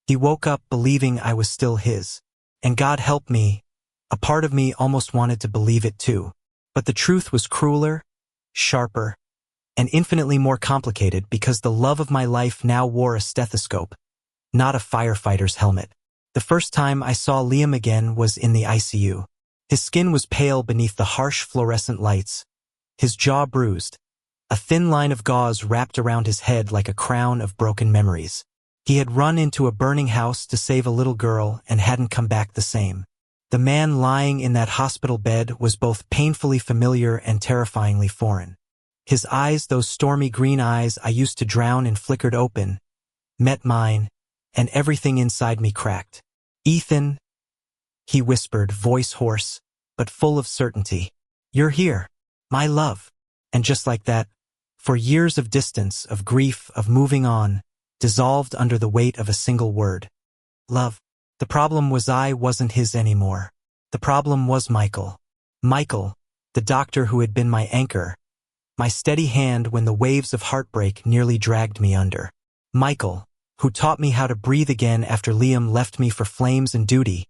He woke up believing I was still his. And God help me, a part of me almost wanted to believe it too. But the truth was crueler, sharper, and infinitely more complicated because the love of my life now wore a stethoscope, not a firefighter's helmet. The first time I saw Liam again was in the ICU. His skin was pale beneath the harsh fluorescent lights, his jaw bruised, a thin line of gauze wrapped around his head like a crown of broken memories. He had run into a burning house to save a little girl and hadn't come back the same. The man lying in that hospital bed was both painfully familiar and terrifyingly foreign. His eyes, those stormy green eyes I used to drown in, flickered open, met mine, and everything inside me cracked. "Ethan," he whispered, voice hoarse, but full of certainty. "You're here, my love." And just like that, for years of distance, of grief, of moving on, dissolved under the weight of a single word. Love. The problem was I wasn't his anymore. The problem was Michael. Michael, the doctor who had been my anchor, my steady hand when the waves of heartbreak nearly dragged me under. Michael, who taught me how to breathe again after Liam left me for flames and duty,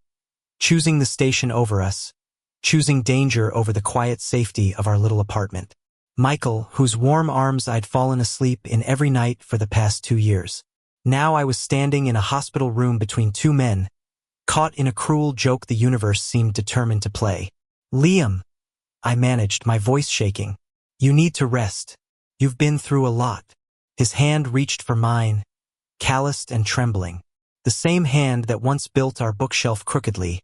choosing the station over us, choosing danger over the quiet safety of our little apartment. Michael, whose warm arms I'd fallen asleep in every night for the past 2 years. Now I was standing in a hospital room between two men, caught in a cruel joke the universe seemed determined to play. "Liam," I managed, my voice shaking. "You need to rest. You've been through a lot." His hand reached for mine, calloused and trembling. The same hand that once built our bookshelf crookedly.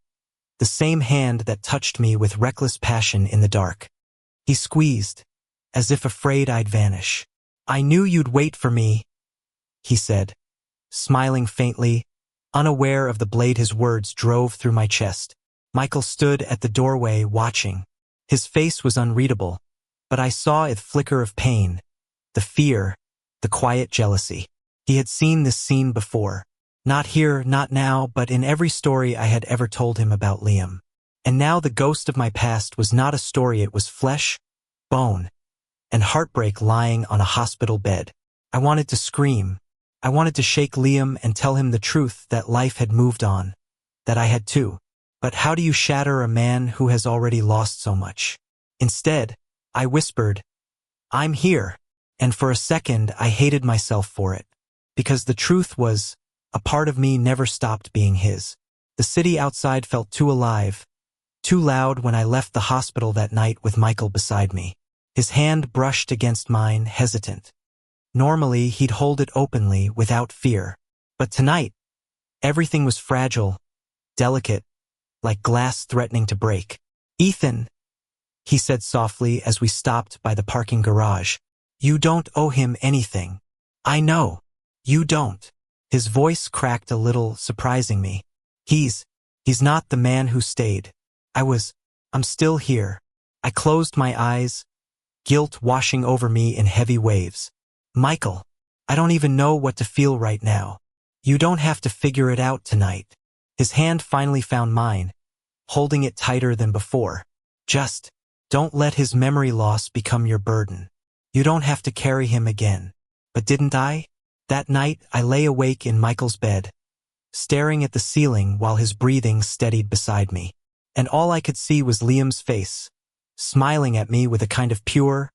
The same hand that touched me with reckless passion in the dark. He squeezed, as if afraid I'd vanish. "I knew you'd wait for me," he said, smiling faintly, unaware of the blade his words drove through my chest. Michael stood at the doorway watching. His face was unreadable, but I saw it flicker of pain, the fear, the quiet jealousy. He had seen this scene before. Not here, not now, but in every story I had ever told him about Liam. And now the ghost of my past was not a story, it was flesh, bone, and heartbreak lying on a hospital bed. I wanted to scream. I wanted to shake Liam and tell him the truth, that life had moved on, that I had too. But how do you shatter a man who has already lost so much? Instead, I whispered, "I'm here." And for a second, I hated myself for it. Because the truth was, a part of me never stopped being his. The city outside felt too alive, too loud when I left the hospital that night with Michael beside me. His hand brushed against mine, hesitant. Normally, he'd hold it openly, without fear. But tonight, everything was fragile, delicate, like glass threatening to break. "Ethan," he said softly as we stopped by the parking garage, "you don't owe him anything. I know. You don't." His voice cracked a little, surprising me. He's not the man who stayed. I'm still here." I closed my eyes, guilt washing over me in heavy waves. "Michael, I don't even know what to feel right now. You don't have to figure it out tonight." His hand finally found mine, holding it tighter than before. "Just don't let his memory loss become your burden. You don't have to carry him again." But didn't I? That night, I lay awake in Michael's bed, staring at the ceiling while his breathing steadied beside me. And all I could see was Liam's face, smiling at me with a kind of pure,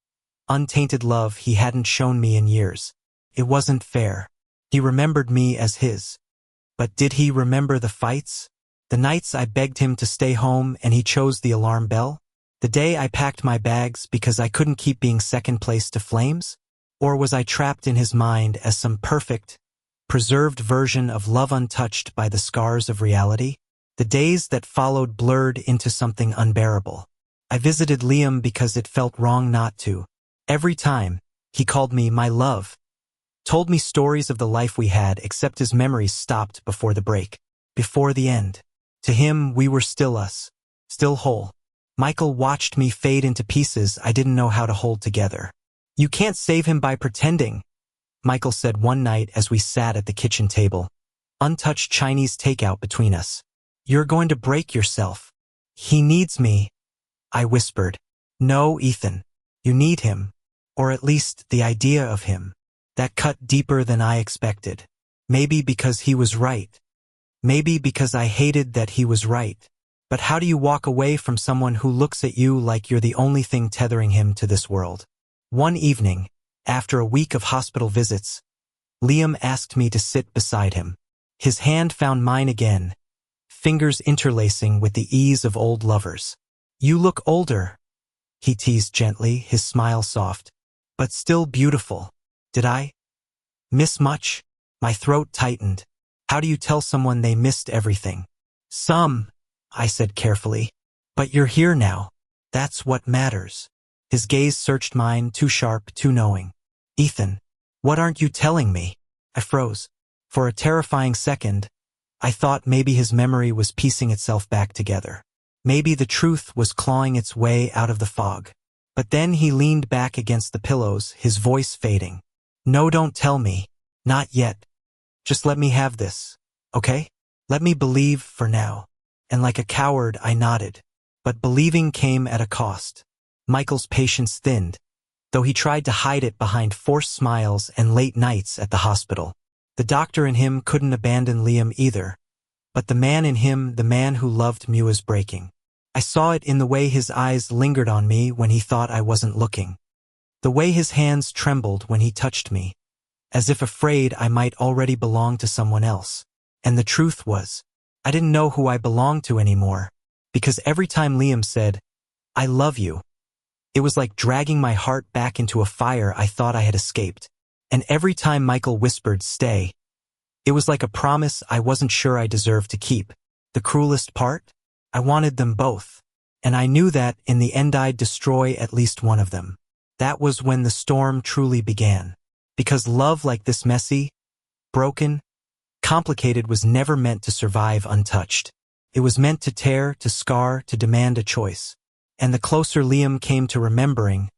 untainted love he hadn't shown me in years. It wasn't fair. He remembered me as his. But did he remember the fights? The nights I begged him to stay home and he chose the alarm bell? The day I packed my bags because I couldn't keep being second place to flames? Or was I trapped in his mind as some perfect, preserved version of love untouched by the scars of reality? The days that followed blurred into something unbearable. I visited Liam because it felt wrong not to. Every time, he called me my love, told me stories of the life we had, except his memories stopped before the break, before the end. To him, we were still us, still whole. Michael watched me fade into pieces I didn't know how to hold together. "You can't save him by pretending," Michael said one night as we sat at the kitchen table, untouched Chinese takeout between us. "You're going to break yourself." "He needs me," I whispered. "No, Ethan. You need him. Or at least the idea of him." That cut deeper than I expected. Maybe because he was right. Maybe because I hated that he was right. But how do you walk away from someone who looks at you like you're the only thing tethering him to this world? One evening, after a week of hospital visits, Liam asked me to sit beside him. His hand found mine again, fingers interlacing with the ease of old lovers. "You look older," he teased gently, his smile soft. "But still beautiful. Did I miss much?" My throat tightened. How do you tell someone they missed everything? "Some," I said carefully. "But you're here now. That's what matters." His gaze searched mine, too sharp, too knowing. "Ethan, what aren't you telling me?" I froze. For a terrifying second, I thought maybe his memory was piecing itself back together. Maybe the truth was clawing its way out of the fog. But then he leaned back against the pillows, his voice fading. "No, don't tell me. Not yet. Just let me have this, okay? Let me believe for now." And like a coward, I nodded. But believing came at a cost. Michael's patience thinned, though he tried to hide it behind forced smiles and late nights at the hospital. The doctor in him couldn't abandon Liam either, but the man in him, the man who loved me, was breaking. I saw it in the way his eyes lingered on me when he thought I wasn't looking. The way his hands trembled when he touched me, as if afraid I might already belong to someone else. And the truth was, I didn't know who I belonged to anymore, because every time Liam said, "I love you," it was like dragging my heart back into a fire I thought I had escaped. And every time Michael whispered, "Stay," it was like a promise I wasn't sure I deserved to keep. The cruelest part? I wanted them both. And I knew that, in the end, I'd destroy at least one of them. That was when the storm truly began. Because love like this, messy, broken, complicated, was never meant to survive untouched. It was meant to tear, to scar, to demand a choice. And the closer Liam came to remembering,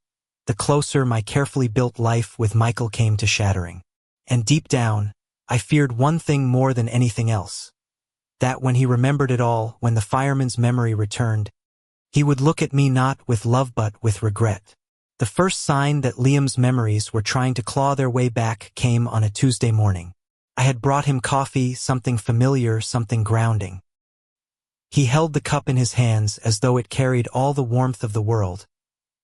the closer my carefully built life with Michael came to shattering. And deep down, I feared one thing more than anything else. That when he remembered it all, when the fireman's memory returned, he would look at me not with love but with regret. The first sign that Liam's memories were trying to claw their way back came on a Tuesday morning. I had brought him coffee, something familiar, something grounding. He held the cup in his hands as though it carried all the warmth of the world.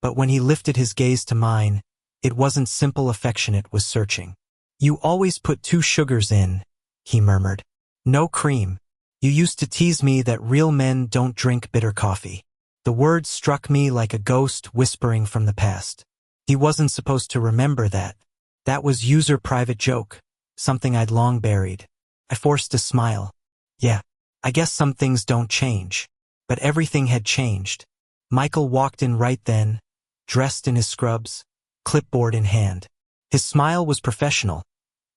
But when he lifted his gaze to mine, it wasn't simple affection, it was searching. "You always put 2 sugars in," he murmured. "No cream. You used to tease me that real men don't drink bitter coffee." The words struck me like a ghost whispering from the past. He wasn't supposed to remember that. That was user private joke, something I'd long buried. I forced a smile. Yeah, I guess some things don't change. But everything had changed. Michael walked in right then, dressed in his scrubs, clipboard in hand. His smile was professional,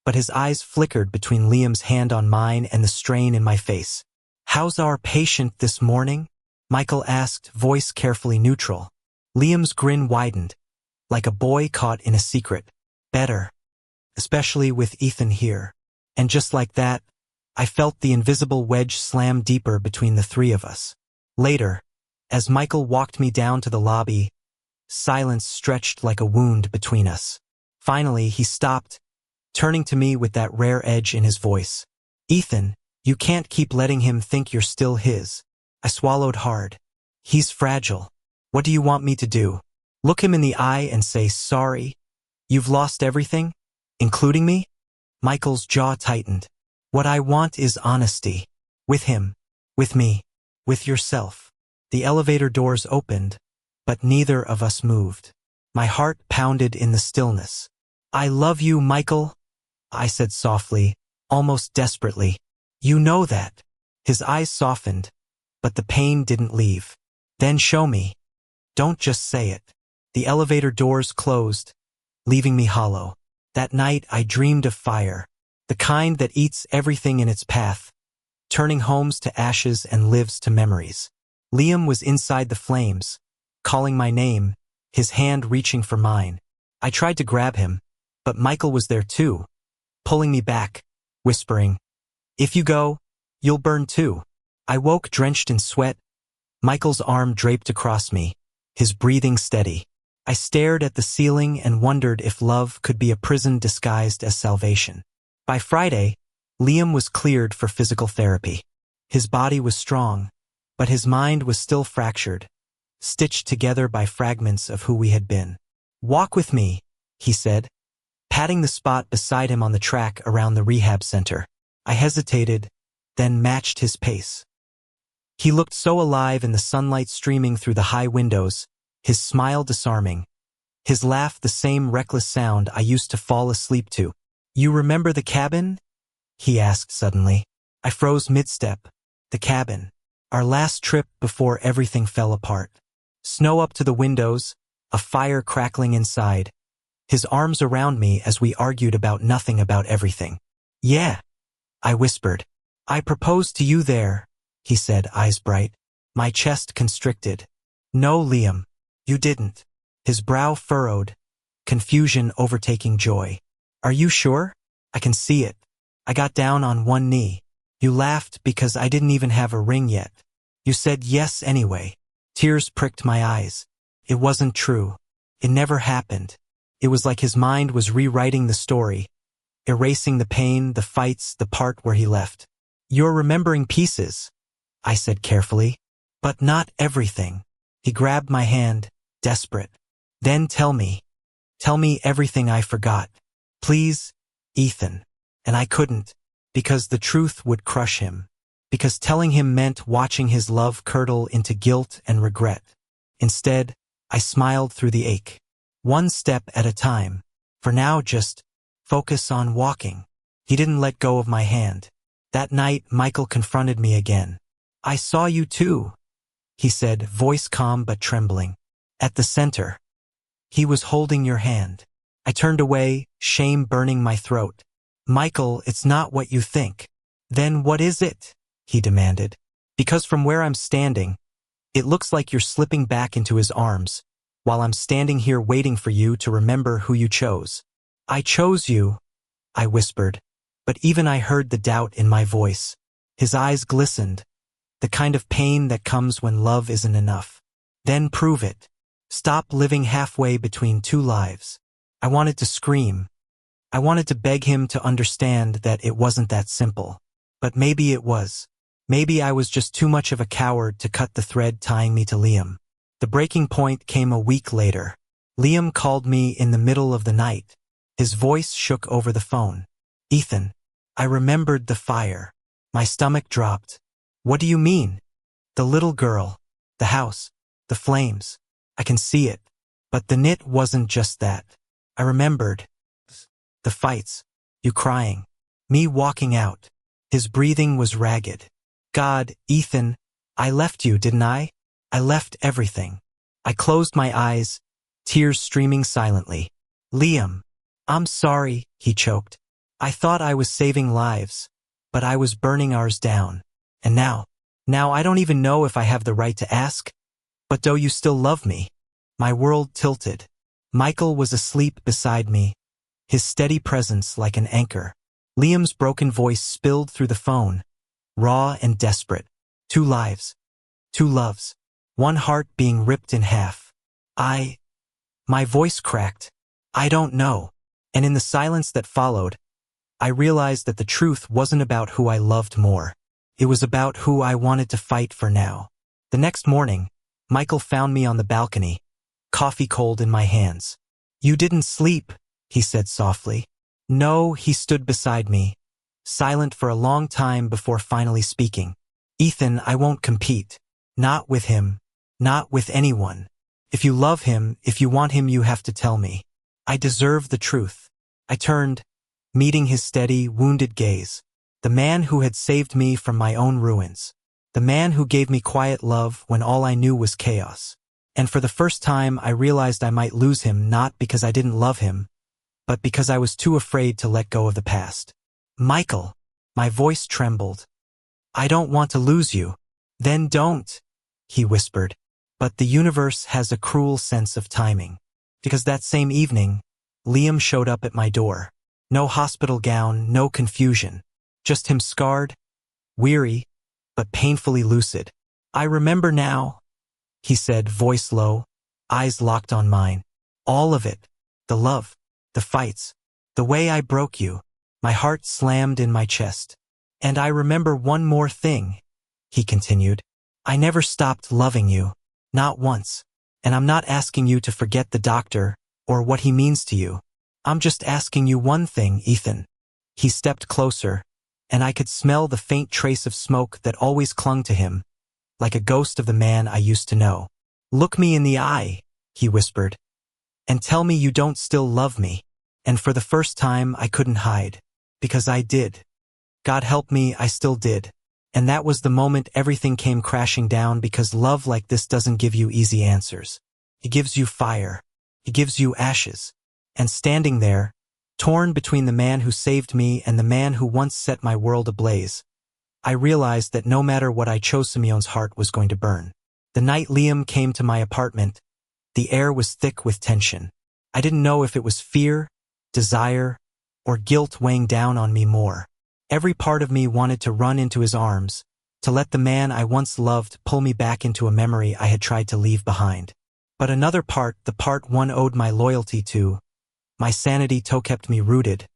but his eyes flickered between Liam's hand on mine and the strain in my face. "How's our patient this morning?" Michael asked, voice carefully neutral. Liam's grin widened, like a boy caught in a secret. "Better. Especially with Ethan here." And just like that, I felt the invisible wedge slam deeper between the 3 of us. Later, as Michael walked me down to the lobby, silence stretched like a wound between us. Finally, he stopped, turning to me with that rare edge in his voice. "Ethan, you can't keep letting him think you're still his." I swallowed hard. "He's fragile. What do you want me to do? Look him in the eye and say, 'Sorry, you've lost everything, including me?'" Michael's jaw tightened. "What I want is honesty. With him, with me, with yourself." The elevator doors opened, but neither of us moved. My heart pounded in the stillness. "I love you, Michael," I said softly, almost desperately. "You know that." His eyes softened, but the pain didn't leave. "Then show me. Don't just say it." The elevator doors closed, leaving me hollow. That night I dreamed of fire, the kind that eats everything in its path, turning homes to ashes and lives to memories. Liam was inside the flames, calling my name, his hand reaching for mine. I tried to grab him, but Michael was there too, pulling me back, whispering, "If you go, you'll burn too." I woke drenched in sweat, Michael's arm draped across me, his breathing steady. I stared at the ceiling and wondered if love could be a prison disguised as salvation. By Friday, Liam was cleared for physical therapy. His body was strong, but his mind was still fractured, stitched together by fragments of who we had been. "Walk with me," he said, patting the spot beside him on the track around the rehab center. I hesitated, then matched his pace. He looked so alive in the sunlight streaming through the high windows, his smile disarming, his laugh the same reckless sound I used to fall asleep to. "You remember the cabin?" he asked suddenly. I froze mid-step. The cabin. Our last trip before everything fell apart. Snow up to the windows, a fire crackling inside, his arms around me as we argued about nothing about everything. "Yeah," I whispered. "I proposed to you there," he said, eyes bright. My chest constricted. "No, Liam, you didn't." His brow furrowed, confusion overtaking joy. "Are you sure? I can see it." I got down on one knee. "You laughed because I didn't even have a ring yet. You said yes anyway." Tears pricked my eyes. It wasn't true. It never happened. It was like his mind was rewriting the story, erasing the pain, the fights, the part where he left. "You're remembering pieces," I said carefully, "but not everything." He grabbed my hand, desperate. "Then tell me everything I forgot. Please, Ethan." And I couldn't, because the truth would crush him. Because telling him meant watching his love curdle into guilt and regret. Instead, I smiled through the ache. One step at a time. For now, just focus on walking. He didn't let go of my hand. That night, Michael confronted me again. "I saw you too," he said, voice calm but trembling. "At the center." He was holding your hand. I turned away, shame burning my throat. "Michael, it's not what you think." "Then what is it?" he demanded. "Because from where I'm standing, it looks like you're slipping back into his arms, while I'm standing here waiting for you to remember who you chose." "I chose you," I whispered, but even I heard the doubt in my voice. His eyes glistened, the kind of pain that comes when love isn't enough. "Then prove it. Stop living halfway between two lives." I wanted to scream. I wanted to beg him to understand that it wasn't that simple. But maybe it was. Maybe I was just too much of a coward to cut the thread tying me to Liam. The breaking point came a week later. Liam called me in the middle of the night. His voice shook over the phone. "Ethan." I remembered the fire. My stomach dropped. "What do you mean?" "The little girl. The house. The flames. I can see it." But the knit wasn't just that. I remembered. The fights. You crying. Me walking out. His breathing was ragged. "God, Ethan, I left you, didn't I? I left everything." I closed my eyes, tears streaming silently. "Liam, I'm sorry," he choked. "I thought I was saving lives, but I was burning ours down. And now I don't even know if I have the right to ask, but do you still love me?" My world tilted. Michael was asleep beside me, his steady presence like an anchor. Liam's broken voice spilled through the phone, raw and desperate. "Two lives. Two loves. One heart being ripped in half. My voice cracked. "I don't know." And in the silence that followed, I realized that the truth wasn't about who I loved more. It was about who I wanted to fight for now. The next morning, Michael found me on the balcony, coffee cold in my hands. "You didn't sleep," he said softly. "No," he stood beside me, silent for a long time before finally speaking. "Ethan, I won't compete. Not with him. Not with anyone. If you love him, if you want him, you have to tell me. I deserve the truth." I turned, meeting his steady, wounded gaze. The man who had saved me from my own ruins. The man who gave me quiet love when all I knew was chaos. And for the first time, I realized I might lose him not because I didn't love him, but because I was too afraid to let go of the past. "Michael," my voice trembled. "I don't want to lose you." "Then don't," he whispered. But the universe has a cruel sense of timing. Because that same evening, Liam showed up at my door. No hospital gown, no confusion. Just him scarred, weary, but painfully lucid. "I remember now," he said, voice low, eyes locked on mine. "All of it. The love, the fights, the way I broke you. My heart slammed in my chest. And I remember one more thing, he continued. I never stopped loving you. Not once. And I'm not asking you to forget the doctor or what he means to you. I'm just asking you one thing, Ethan. He stepped closer, and I could smell the faint trace of smoke that always clung to him, like a ghost of the man I used to know. Look me in the eye, he whispered, and tell me you don't still love me. And for the first time, I couldn't hide, because I did. God help me, I still did. And that was the moment everything came crashing down, because love like this doesn't give you easy answers. It gives you fire. It gives you ashes. And standing there, torn between the man who saved me and the man who once set my world ablaze, I realized that no matter what I chose, Simeon's heart was going to burn. The night Liam came to my apartment, the air was thick with tension. I didn't know if it was fear, desire, or guilt weighing down on me more. Every part of me wanted to run into his arms, to let the man I once loved pull me back into a memory I had tried to leave behind. But another part, the part one owed my loyalty to, my sanity kept me rooted,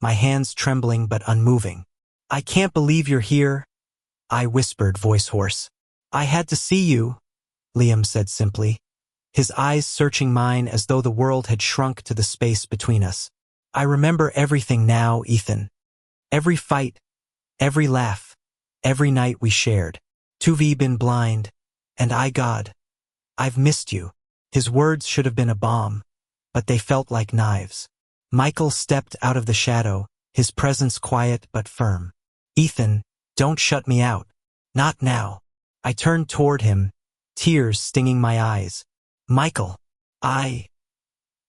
my hands trembling but unmoving. I can't believe you're here, I whispered, voice hoarse. I had to see you, Liam said simply, his eyes searching mine as though the world had shrunk to the space between us. I remember everything now, Ethan. Every fight, every laugh, every night we shared. Tuvi been blind, and I God. I've missed you. His words should have been a bomb, but they felt like knives. Michael stepped out of the shadow, his presence quiet but firm. Ethan, don't shut me out. Not now. I turned toward him, tears stinging my eyes. Michael,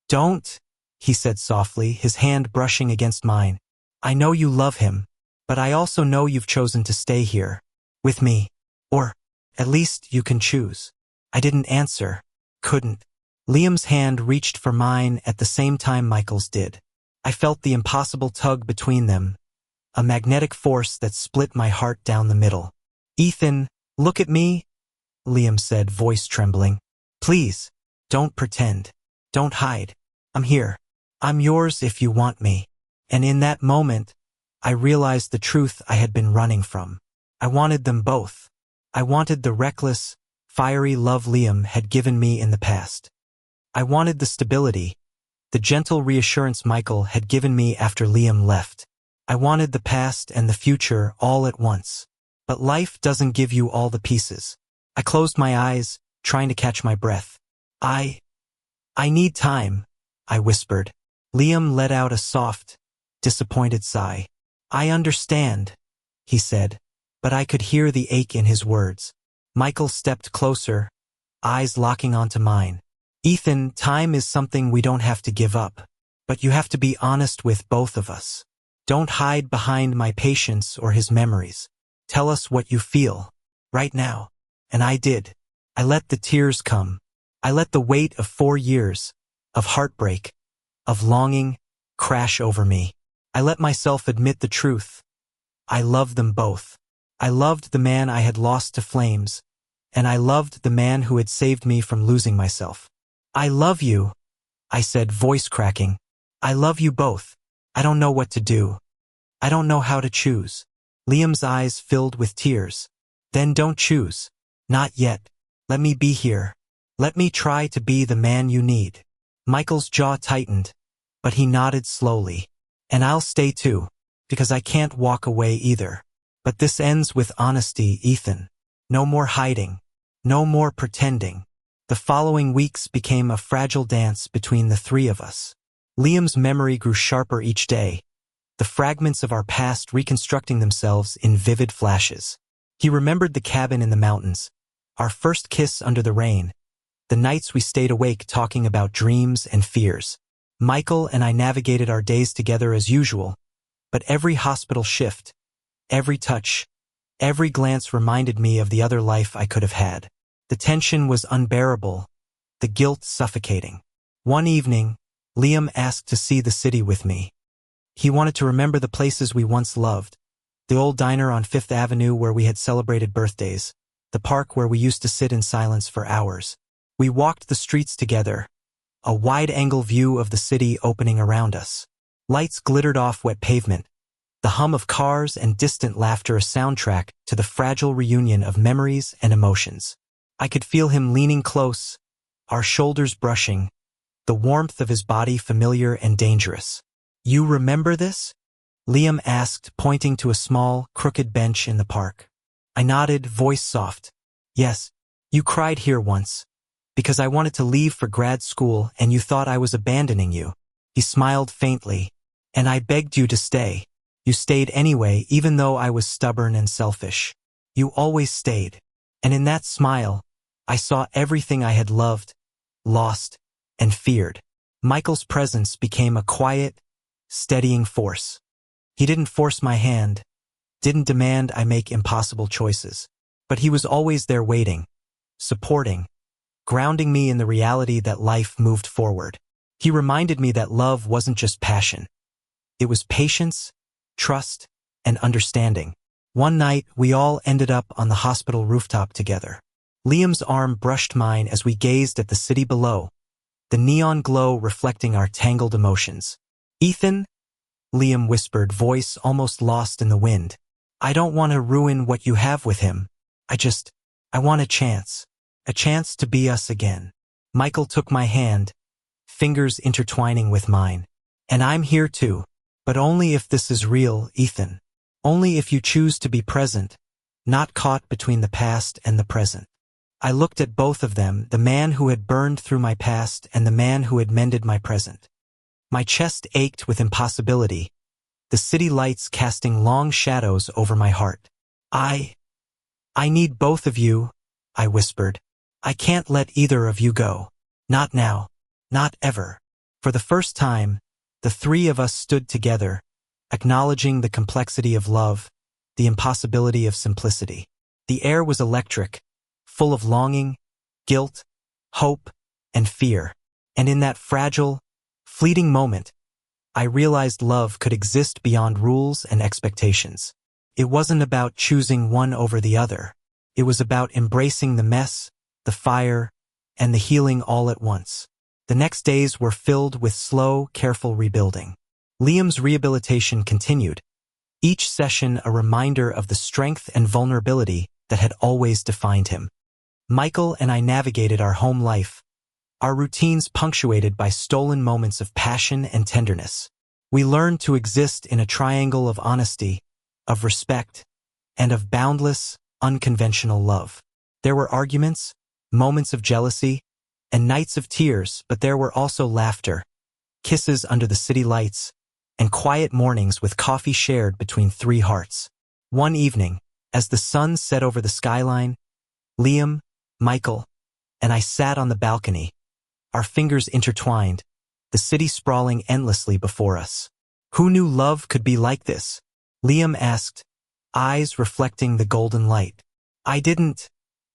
don't, he said softly, his hand brushing against mine. I know you love him, but I also know you've chosen to stay here, with me. Or, at least you can choose. I didn't answer, couldn't. Liam's hand reached for mine at the same time Michael's did. I felt the impossible tug between them, a magnetic force that split my heart down the middle. Ethan, look at me, Liam said, voice trembling. Please, don't pretend. Don't hide. I'm here. I'm yours if you want me. And in that moment, I realized the truth I had been running from. I wanted them both. I wanted the reckless, fiery love Liam had given me in the past. I wanted the stability, the gentle reassurance Michael had given me after Liam left. I wanted the past and the future all at once. But life doesn't give you all the pieces. I closed my eyes, trying to catch my breath. I need time, I whispered. Liam let out a soft, disappointed sigh. I understand, he said, but I could hear the ache in his words. Michael stepped closer, eyes locking onto mine. Ethan, time is something we don't have to give up, but you have to be honest with both of us. Don't hide behind my patience or his memories. Tell us what you feel, right now. And I did. I let the tears come. I let the weight of 4 years, of heartbreak, of longing, crash over me. I let myself admit the truth. I loved them both. I loved the man I had lost to flames, and I loved the man who had saved me from losing myself. I love you, I said, voice cracking. I love you both. I don't know what to do. I don't know how to choose. Liam's eyes filled with tears. Then don't choose. Not yet. Let me be here. Let me try to be the man you need. Michael's jaw tightened, but he nodded slowly. And I'll stay too, because I can't walk away either. But this ends with honesty, Ethan. No more hiding. No more pretending. The following weeks became a fragile dance between the three of us. Liam's memory grew sharper each day, the fragments of our past reconstructing themselves in vivid flashes. He remembered the cabin in the mountains, our first kiss under the rain, the nights we stayed awake talking about dreams and fears. Michael and I navigated our days together as usual, but every hospital shift, every touch, every glance reminded me of the other life I could have had. The tension was unbearable, the guilt suffocating. One evening, Liam asked to see the city with me. He wanted to remember the places we once loved, the old diner on Fifth Avenue where we had celebrated birthdays, the park where we used to sit in silence for hours. We walked the streets together, a wide-angle view of the city opening around us. Lights glittered off wet pavement, the hum of cars and distant laughter a soundtrack to the fragile reunion of memories and emotions. I could feel him leaning close, our shoulders brushing, the warmth of his body familiar and dangerous. "You remember this?" Liam asked, pointing to a small, crooked bench in the park. I nodded, voice soft. "Yes, you cried here once, because I wanted to leave for grad school and you thought I was abandoning you." He smiled faintly. "And I begged you to stay. You stayed anyway, even though I was stubborn and selfish. You always stayed." And in that smile, I saw everything I had loved, lost, and feared. Michael's presence became a quiet, steadying force. He didn't force my hand, didn't demand I make impossible choices. But he was always there waiting, supporting, grounding me in the reality that life moved forward. He reminded me that love wasn't just passion. It was patience, trust, and understanding. One night, we all ended up on the hospital rooftop together. Liam's arm brushed mine as we gazed at the city below, the neon glow reflecting our tangled emotions. "Ethan," Liam whispered, voice almost lost in the wind. "I don't want to ruin what you have with him. I want a chance to be us again." Michael took my hand, fingers intertwining with mine. "And I'm here too, but only if this is real, Ethan. Only if you choose to be present, not caught between the past and the present." I looked at both of them, the man who had burned through my past and the man who had mended my present. My chest ached with impossibility, the city lights casting long shadows over my heart. I need both of you," I whispered. "I can't let either of you go. Not now. Not ever." For the first time, the three of us stood together, acknowledging the complexity of love, the impossibility of simplicity. The air was electric, full of longing, guilt, hope, and fear. And in that fragile, fleeting moment, I realized love could exist beyond rules and expectations. It wasn't about choosing one over the other. It was about embracing the mess, the fire, and the healing all at once. The next days were filled with slow, careful rebuilding. Liam's rehabilitation continued, each session a reminder of the strength and vulnerability that had always defined him. Michael and I navigated our home life, our routines punctuated by stolen moments of passion and tenderness. We learned to exist in a triangle of honesty, of respect, and of boundless, unconventional love. There were arguments, moments of jealousy, and nights of tears, but there were also laughter, kisses under the city lights, and quiet mornings with coffee shared between three hearts. One evening, as the sun set over the skyline, Liam, Michael, and I sat on the balcony, our fingers intertwined, the city sprawling endlessly before us. "Who knew love could be like this?" Liam asked, eyes reflecting the golden light. "I didn't,"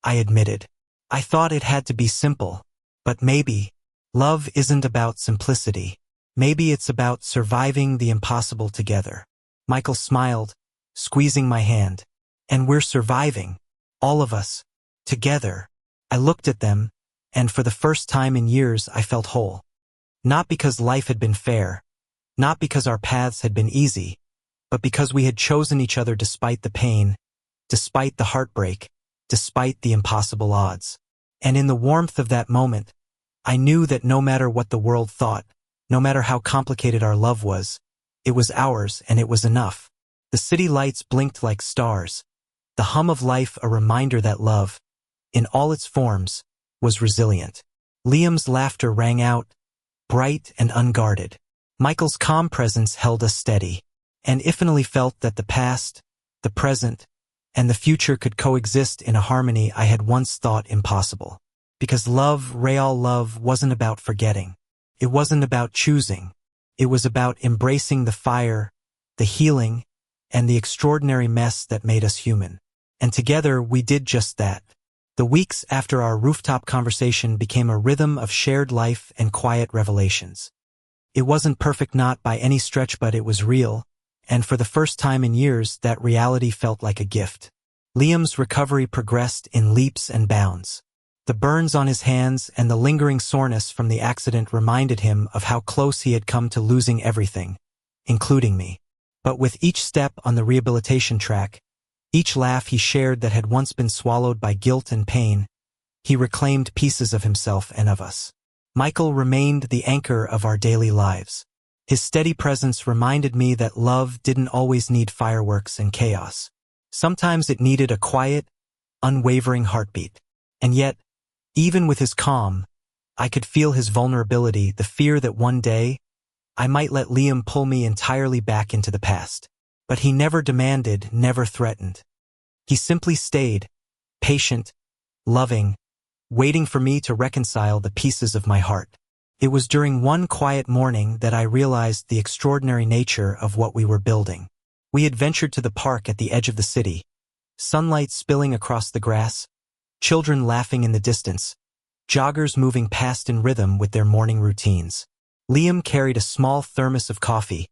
I admitted. "I thought it had to be simple. But maybe, love isn't about simplicity. Maybe it's about surviving the impossible together." Michael smiled, squeezing my hand. "And we're surviving. All of us. Together." I looked at them, and for the first time in years I felt whole. Not because life had been fair, not because our paths had been easy, but because we had chosen each other despite the pain, despite the heartbreak, despite the impossible odds. And in the warmth of that moment, I knew that no matter what the world thought, no matter how complicated our love was, it was ours and it was enough. The city lights blinked like stars, the hum of life a reminder that love, in all its forms, was resilient. Liam's laughter rang out, bright and unguarded. Michael's calm presence held us steady, and infinitely felt that the past, the present, and the future could coexist in a harmony I had once thought impossible. Because love, real love, wasn't about forgetting. It wasn't about choosing. It was about embracing the fire, the healing, and the extraordinary mess that made us human. And together we did just that. The weeks after our rooftop conversation became a rhythm of shared life and quiet revelations. It wasn't perfect, not by any stretch, but it was real, and for the first time in years that reality felt like a gift. Liam's recovery progressed in leaps and bounds. The burns on his hands and the lingering soreness from the accident reminded him of how close he had come to losing everything, including me. But with each step on the rehabilitation track, each laugh he shared that had once been swallowed by guilt and pain, he reclaimed pieces of himself and of us. Michael remained the anchor of our daily lives. His steady presence reminded me that love didn't always need fireworks and chaos. Sometimes it needed a quiet, unwavering heartbeat. And yet, even with his calm, I could feel his vulnerability, the fear that one day I might let Liam pull me entirely back into the past. But he never demanded, never threatened. He simply stayed, patient, loving, waiting for me to reconcile the pieces of my heart. It was during one quiet morning that I realized the extraordinary nature of what we were building. We had ventured to the park at the edge of the city, sunlight spilling across the grass, children laughing in the distance, joggers moving past in rhythm with their morning routines. Liam carried a small thermos of coffee,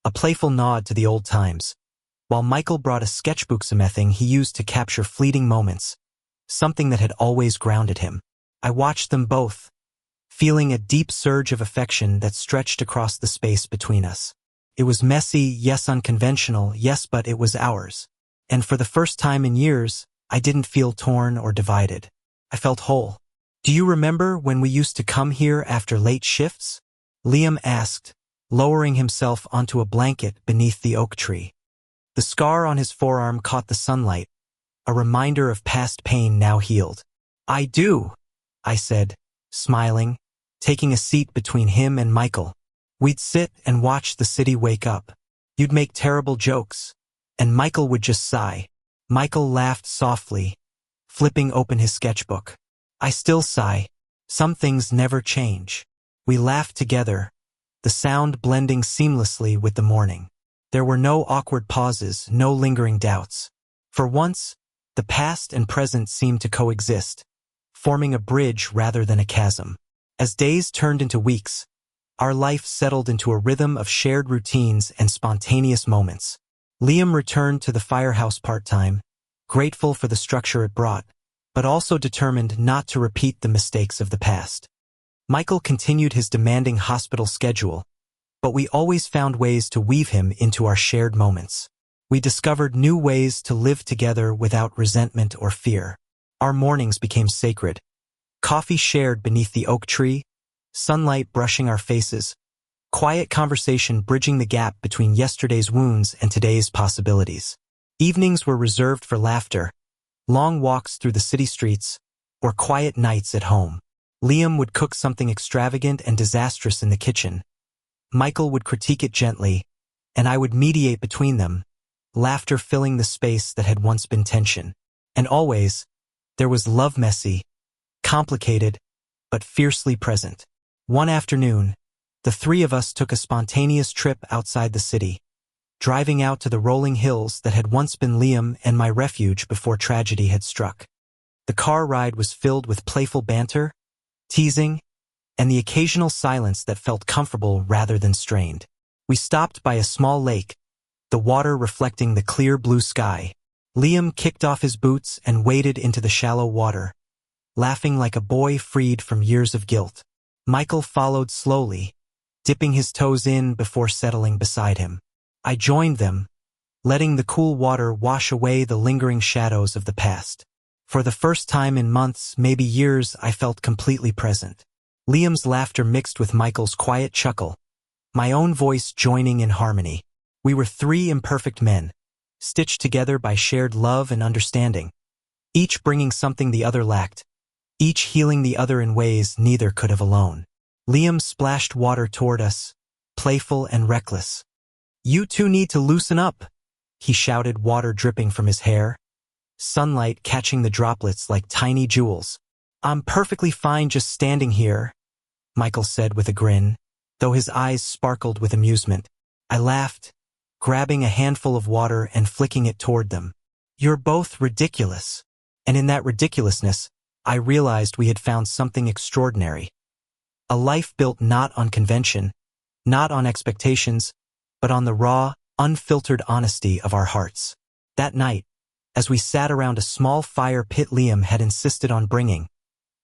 a playful nod to the old times, while Michael brought a sketchbook, something he used to capture fleeting moments, something that had always grounded him. I watched them both, feeling a deep surge of affection that stretched across the space between us. It was messy, yes, unconventional, yes, but it was ours. And for the first time in years, I didn't feel torn or divided. I felt whole. "Do you remember when we used to come here after late shifts?" Liam asked, lowering himself onto a blanket beneath the oak tree. The scar on his forearm caught the sunlight, a reminder of past pain now healed. "I do," I said, smiling, taking a seat between him and Michael. We'd sit and watch the city wake up. You'd make terrible jokes, and Michael would just sigh. Michael laughed softly, flipping open his sketchbook. I still sigh. Some things never change. We laughed together, the sound blending seamlessly with the morning. There were no awkward pauses, no lingering doubts. For once, the past and present seemed to coexist, forming a bridge rather than a chasm. As days turned into weeks, our life settled into a rhythm of shared routines and spontaneous moments. Liam returned to the firehouse part-time, grateful for the structure it brought, but also determined not to repeat the mistakes of the past. Michael continued his demanding hospital schedule, but we always found ways to weave him into our shared moments. We discovered new ways to live together without resentment or fear. Our mornings became sacred. Coffee shared beneath the oak tree, sunlight brushing our faces, quiet conversation bridging the gap between yesterday's wounds and today's possibilities. Evenings were reserved for laughter, long walks through the city streets, or quiet nights at home. Liam would cook something extravagant and disastrous in the kitchen. Michael would critique it gently, and I would mediate between them, laughter filling the space that had once been tension. And always, there was love, messy, complicated, but fiercely present. One afternoon, the three of us took a spontaneous trip outside the city, driving out to the rolling hills that had once been Liam and my refuge before tragedy had struck. The car ride was filled with playful banter, teasing, and the occasional silence that felt comfortable rather than strained. We stopped by a small lake, the water reflecting the clear blue sky. Liam kicked off his boots and waded into the shallow water, laughing like a boy freed from years of guilt. Michael followed slowly, dipping his toes in before settling beside him. I joined them, letting the cool water wash away the lingering shadows of the past. For the first time in months, maybe years, I felt completely present. Liam's laughter mixed with Michael's quiet chuckle, my own voice joining in harmony. We were three imperfect men, stitched together by shared love and understanding, each bringing something the other lacked, each healing the other in ways neither could have alone. Liam splashed water toward us, playful and reckless. "You two need to loosen up," he shouted, water dripping from his hair, sunlight catching the droplets like tiny jewels. "I'm perfectly fine just standing here," Michael said with a grin, though his eyes sparkled with amusement. I laughed, grabbing a handful of water and flicking it toward them. "You're both ridiculous." And in that ridiculousness, I realized we had found something extraordinary. A life built not on convention, not on expectations, but on the raw, unfiltered honesty of our hearts. That night, as we sat around a small fire pit Liam had insisted on bringing,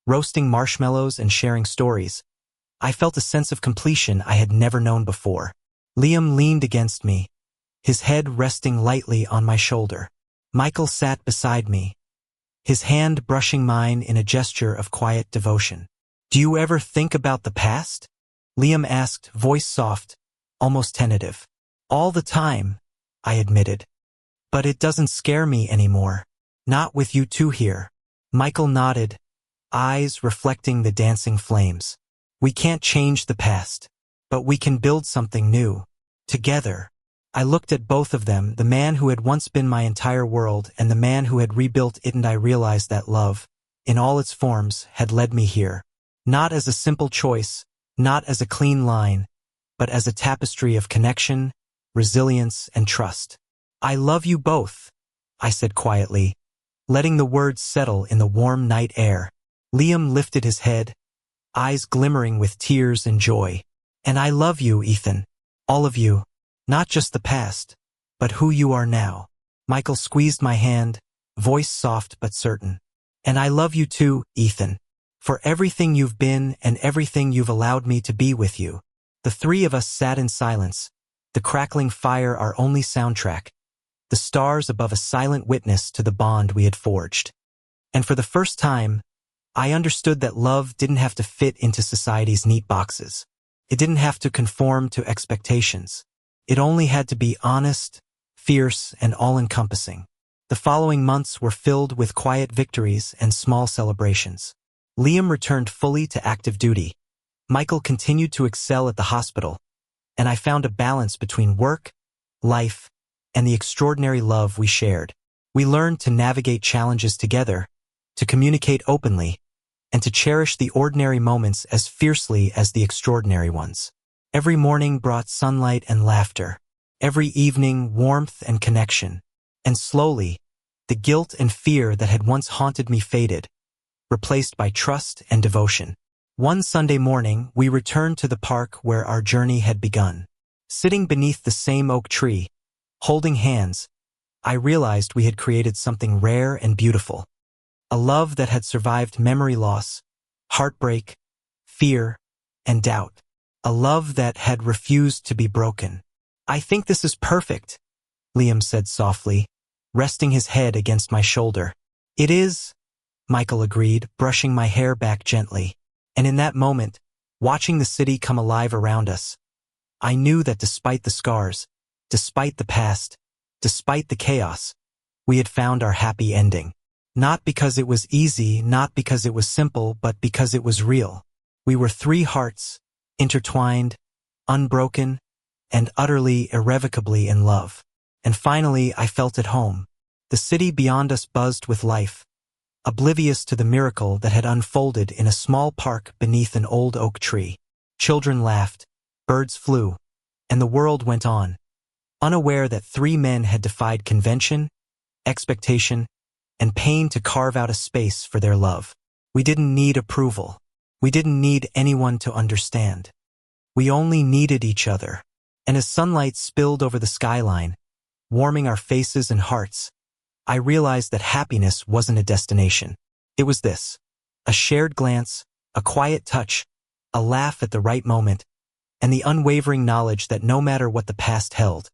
roasting marshmallows and sharing stories, I felt a sense of completion I had never known before. Liam leaned against me, his head resting lightly on my shoulder. Michael sat beside me, his hand brushing mine in a gesture of quiet devotion. "Do you ever think about the past?" Liam asked, voice soft, almost tentative. "All the time," I admitted. "But it doesn't scare me anymore. Not with you two here." Michael nodded, eyes reflecting the dancing flames. "We can't change the past, but we can build something new. Together." I looked at both of them, the man who had once been my entire world and the man who had rebuilt it, and I realized that love, in all its forms, had led me here. Not as a simple choice, not as a clean line, but as a tapestry of connection, resilience, and trust. "I love you both," I said quietly, letting the words settle in the warm night air. Liam lifted his head, eyes glimmering with tears and joy. "And I love you, Ethan. All of you. Not just the past, but who you are now." Michael squeezed my hand, voice soft but certain. "And I love you too, Ethan. For everything you've been and everything you've allowed me to be with you." The three of us sat in silence, the crackling fire our only soundtrack, the stars above a silent witness to the bond we had forged. And for the first time, I understood that love didn't have to fit into society's neat boxes. It didn't have to conform to expectations. It only had to be honest, fierce, and all-encompassing. The following months were filled with quiet victories and small celebrations. Liam returned fully to active duty. Michael continued to excel at the hospital, and I found a balance between work, life, and the extraordinary love we shared. We learned to navigate challenges together, to communicate openly, and to cherish the ordinary moments as fiercely as the extraordinary ones. Every morning brought sunlight and laughter. Every evening, warmth and connection. And slowly, the guilt and fear that had once haunted me faded, replaced by trust and devotion. One Sunday morning, we returned to the park where our journey had begun. Sitting beneath the same oak tree, holding hands, I realized we had created something rare and beautiful. A love that had survived memory loss, heartbreak, fear, and doubt. A love that had refused to be broken. "I think this is perfect," Liam said softly, resting his head against my shoulder. "It is," Michael agreed, brushing my hair back gently. And in that moment, watching the city come alive around us, I knew that despite the scars, despite the past, despite the chaos, we had found our happy ending. Not because it was easy, not because it was simple, but because it was real. We were three hearts, intertwined, unbroken, and utterly, irrevocably in love. And finally, I felt at home. The city beyond us buzzed with life, oblivious to the miracle that had unfolded in a small park beneath an old oak tree. Children laughed, birds flew, and the world went on, unaware that three men had defied convention, expectation, and pain to carve out a space for their love. We didn't need approval. We didn't need anyone to understand. We only needed each other. And as sunlight spilled over the skyline, warming our faces and hearts, I realized that happiness wasn't a destination. It was this: a shared glance, a quiet touch, a laugh at the right moment, and the unwavering knowledge that no matter what the past held,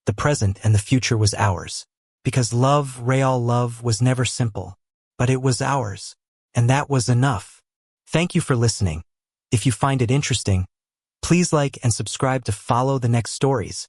the present and the future was ours. Because love, real love, was never simple, but it was ours. And that was enough. Thank you for listening. If you find it interesting, please like and subscribe to follow the next stories.